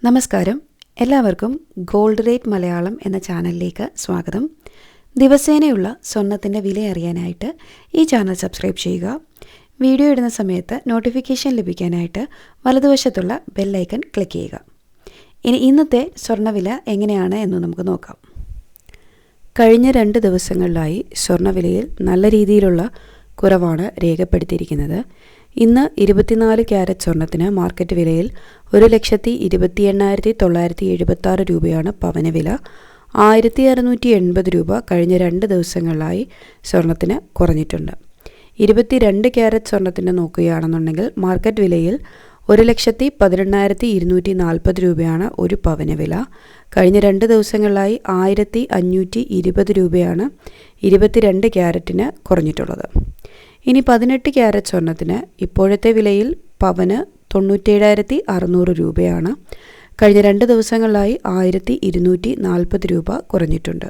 നമസ്കാരം, എല്ലാവർക്കും gold rate Malayalam എന്ന ചാനലിലേക്ക് സ്വാഗതം. ദിവസേനയുള്ള സ്വർണത്തിൻ്റെ വില അറിയാനായിട്ട് ഈ ചാനൽ സബ്സ്ക്രൈബ് ചെയ്യുക. വീഡിയോ ഇടുന്ന സമയത്ത് നോട്ടിഫിക്കേഷൻ ലഭിക്കാനായിട്ട് വലതുവശത്തുള്ള ബെല്ലൈക്കൺ ക്ലിക്ക് ചെയ്യുക. ഇനി ഇന്നത്തെ സ്വർണ്ണവില എങ്ങനെയാണ് എന്ന് നമുക്ക് നോക്കാം. കഴിഞ്ഞ 2 ദിവസങ്ങളിലായി സ്വർണ്ണവിലയിൽ നല്ല രീതിയിലുള്ള കുറവാണ് രേഖപ്പെടുത്തിയിരിക്കുന്നത്. ഇന്ന് 24 ക്യാരറ്റ് സ്വർണത്തിന് മാർക്കറ്റ് വിലയിൽ 1,28,976 രൂപയാണ് പവന് വില. 1,680 രൂപ കഴിഞ്ഞ 2 ദിവസങ്ങളിലായി സ്വർണത്തിന് കുറഞ്ഞിട്ടുണ്ട്. 22 ക്യാരറ്റ് സ്വർണത്തിന് നോക്കുകയാണെന്നുണ്ടെങ്കിൽ മാർക്കറ്റ് വിലയിൽ 1,18,240 രൂപയാണ് ഒരു പവന് വില. കഴിഞ്ഞ 2 ദിവസങ്ങളിലായി 1,520 രൂപയാണ് 22 ക്യാരറ്റിന് കുറഞ്ഞിട്ടുള്ളത്. ഇനി 18 ക്യാരറ്റ് സ്വർണത്തിന് ഇപ്പോഴത്തെ വിലയിൽ പവന് 97,600 രൂപയാണ്. കഴിഞ്ഞ 2 ദിവസങ്ങളിലായി 1,240 രൂപ കുറഞ്ഞിട്ടുണ്ട്.